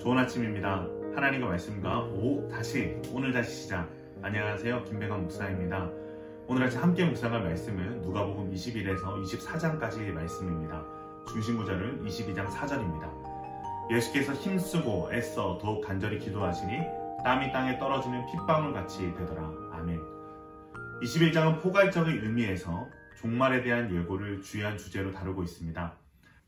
좋은 아침입니다. 하나님의 말씀과 오늘 다시 시작. 안녕하세요, 김배관 목사입니다. 오늘 아침 함께 묵상할 말씀은 누가복음 21에서 24장까지의 말씀입니다. 중심 구절은 22장 4절입니다. 예수께서 힘쓰고 애써 더욱 간절히 기도하시니 땀이 땅에 떨어지는 핏방울같이 되더라. 아멘. 21장은 포괄적인 의미에서 종말에 대한 예고를 주요한 주제로 다루고 있습니다.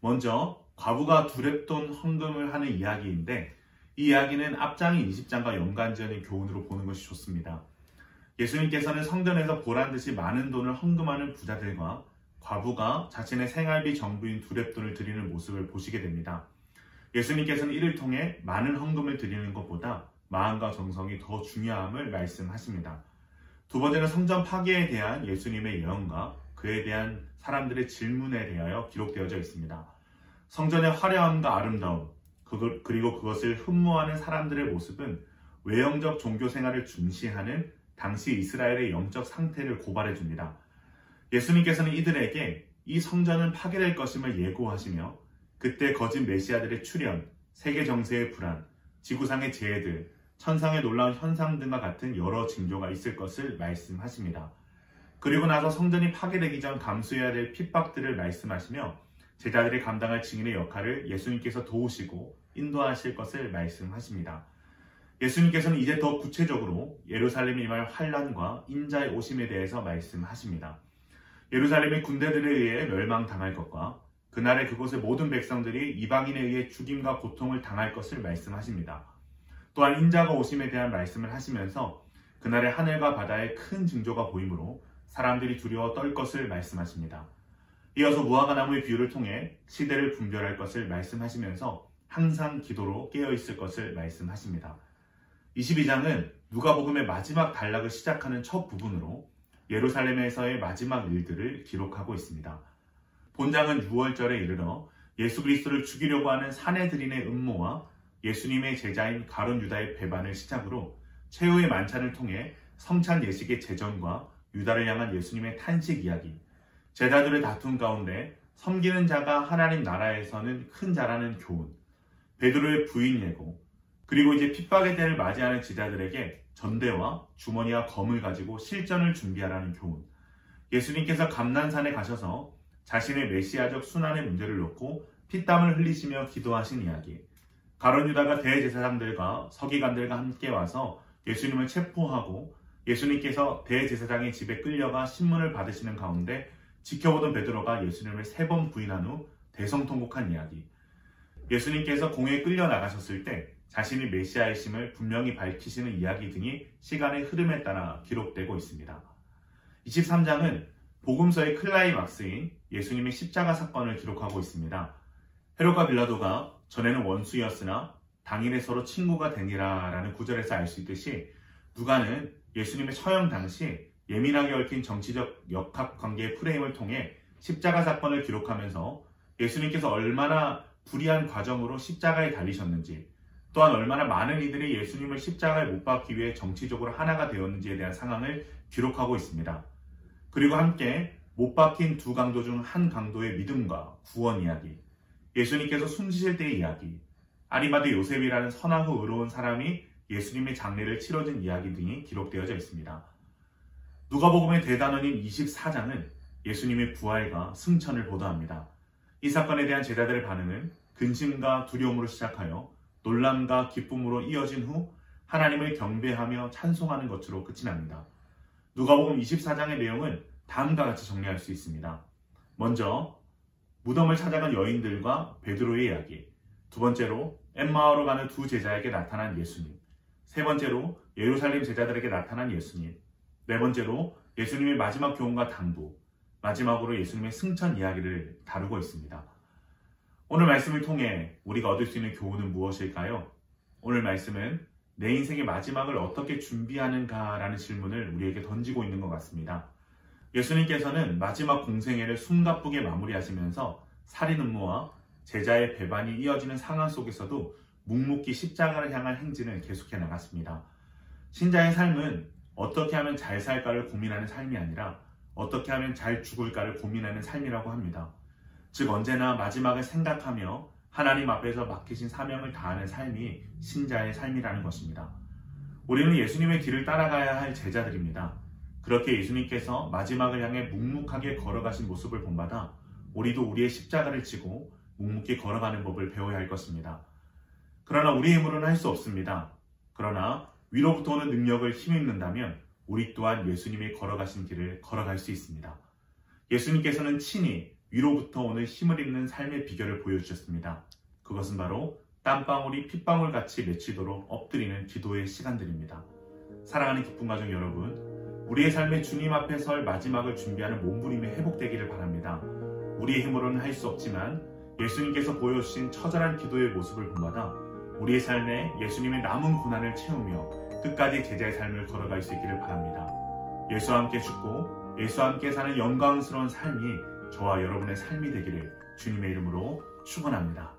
먼저 과부가 두렙돈 헌금을 하는 이야기인데, 이 이야기는 앞장인 20장과 연관지어진 교훈으로 보는 것이 좋습니다. 예수님께서는 성전에서 보란듯이 많은 돈을 헌금하는 부자들과 과부가 자신의 생활비 전부인 두렙돈을 드리는 모습을 보시게 됩니다. 예수님께서는 이를 통해 많은 헌금을 드리는 것보다 마음과 정성이 더 중요함을 말씀하십니다. 두 번째는 성전 파괴에 대한 예수님의 예언과 그에 대한 사람들의 질문에 대하여 기록되어져 있습니다. 성전의 화려함과 아름다움, 그리고 그것을 흠모하는 사람들의 모습은 외형적 종교 생활을 중시하는 당시 이스라엘의 영적 상태를 고발해 줍니다. 예수님께서는 이들에게 이 성전은 파괴될 것임을 예고하시며, 그때 거짓 메시아들의 출현, 세계 정세의 불안, 지구상의 재해들, 천상의 놀라운 현상 등과 같은 여러 징조가 있을 것을 말씀하십니다. 그리고 나서 성전이 파괴되기 전 감수해야 될 핍박들을 말씀하시며, 제자들이 감당할 증인의 역할을 예수님께서 도우시고 인도하실 것을 말씀하십니다. 예수님께서는 이제 더 구체적으로 예루살렘에 임할 환란과 인자의 오심에 대해서 말씀하십니다. 예루살렘이 군대들에 의해 멸망당할 것과 그날에 그곳의 모든 백성들이 이방인에 의해 죽임과 고통을 당할 것을 말씀하십니다. 또한 인자가 오심에 대한 말씀을 하시면서 그날에 하늘과 바다에 큰 징조가 보이므로 사람들이 두려워 떨 것을 말씀하십니다. 이어서 무화과 나무의 비유를 통해 시대를 분별할 것을 말씀하시면서 항상 기도로 깨어있을 것을 말씀하십니다. 22장은 누가복음의 마지막 단락을 시작하는 첫 부분으로 예루살렘에서의 마지막 일들을 기록하고 있습니다. 본장은 6월절에 이르러 예수 그리스도를 죽이려고 하는 사내들인의 음모와 예수님의 제자인 가룟 유다의 배반을 시작으로 최후의 만찬을 통해 성찬 예식의 재정과 유다를 향한 예수님의 탄식 이야기, 제자들의 다툼 가운데 섬기는 자가 하나님 나라에서는 큰 자라는 교훈, 베드로의 부인 예고, 그리고 이제 핍박의 때를 맞이하는 제자들에게 전대와 주머니와 검을 가지고 실전을 준비하라는 교훈, 예수님께서 감난산에 가셔서 자신의 메시아적 순환의 문제를 놓고 피땀을 흘리시며 기도하신 이야기, 가룟 유다가 대제사장들과 서기관들과 함께 와서 예수님을 체포하고 예수님께서 대제사장의 집에 끌려가 신문을 받으시는 가운데 지켜보던 베드로가 예수님을 3번 부인한 후 대성통곡한 이야기, 예수님께서 공회에 끌려 나가셨을 때 자신이 메시아이심을 분명히 밝히시는 이야기 등이 시간의 흐름에 따라 기록되고 있습니다. 23장은 복음서의 클라이막스인 예수님의 십자가 사건을 기록하고 있습니다. 헤롯과 빌라도가 전에는 원수였으나 당일에 서로 친구가 되니라 라는 구절에서 알 수 있듯이, 누가는 예수님의 처형 당시 예민하게 얽힌 정치적 역학관계의 프레임을 통해 십자가 사건을 기록하면서 예수님께서 얼마나 불의한 과정으로 십자가에 달리셨는지, 또한 얼마나 많은 이들이 예수님을 십자가에 못 박기 위해 정치적으로 하나가 되었는지에 대한 상황을 기록하고 있습니다. 그리고 함께 못 박힌 두 강도 중 한 강도의 믿음과 구원 이야기, 예수님께서 숨지실 때의 이야기, 아리마대 요셉이라는 선하고 의로운 사람이 예수님의 장례를 치러진 이야기 등이 기록되어져 있습니다. 누가복음의 대단원인 24장은 예수님의 부활과 승천을 보도합니다. 이 사건에 대한 제자들의 반응은 근심과 두려움으로 시작하여 놀람과 기쁨으로 이어진 후 하나님을 경배하며 찬송하는 것으로 끝이 납니다. 누가복음 24장의 내용은 다음과 같이 정리할 수 있습니다. 먼저 무덤을 찾아간 여인들과 베드로의 이야기, 두 번째로 엠마오로 가는 두 제자에게 나타난 예수님, 세 번째로 예루살렘 제자들에게 나타난 예수님, 네 번째로 예수님의 마지막 교훈과 당부, 마지막으로 예수님의 승천 이야기를 다루고 있습니다. 오늘 말씀을 통해 우리가 얻을 수 있는 교훈은 무엇일까요? 오늘 말씀은 내 인생의 마지막을 어떻게 준비하는가라는 질문을 우리에게 던지고 있는 것 같습니다. 예수님께서는 마지막 공생애를 숨가쁘게 마무리하시면서 살인 음모와 제자의 배반이 이어지는 상황 속에서도 묵묵히 십자가를 향한 행진을 계속해 나갔습니다. 신자의 삶은 어떻게 하면 잘 살까를 고민하는 삶이 아니라 어떻게 하면 잘 죽을까를 고민하는 삶이라고 합니다. 즉 언제나 마지막을 생각하며 하나님 앞에서 맡기신 사명을 다하는 삶이 신자의 삶이라는 것입니다. 우리는 예수님의 길을 따라가야 할 제자들입니다. 그렇게 예수님께서 마지막을 향해 묵묵하게 걸어가신 모습을 본받아 우리도 우리의 십자가를 지고 묵묵히 걸어가는 법을 배워야 할 것입니다. 그러나 우리의 힘으로는 할 수 없습니다. 그러나 위로부터 오는 능력을 힘입는다면 우리 또한 예수님이 걸어가신 길을 걸어갈 수 있습니다. 예수님께서는 친히 위로부터 오는 힘을 입는 삶의 비결을 보여주셨습니다. 그것은 바로 땀방울이 핏방울같이 맺히도록 엎드리는 기도의 시간들입니다. 사랑하는 기쁨 가족 여러분, 우리의 삶에 주님 앞에 설 마지막을 준비하는 몸부림이 회복되기를 바랍니다. 우리의 힘으로는 할 수 없지만 예수님께서 보여주신 처절한 기도의 모습을 본받아 우리의 삶에 예수님의 남은 고난을 채우며 끝까지 제자의 삶을 걸어갈 수 있기를 바랍니다. 예수와 함께 죽고 예수와 함께 사는 영광스러운 삶이 저와 여러분의 삶이 되기를 주님의 이름으로 축원합니다.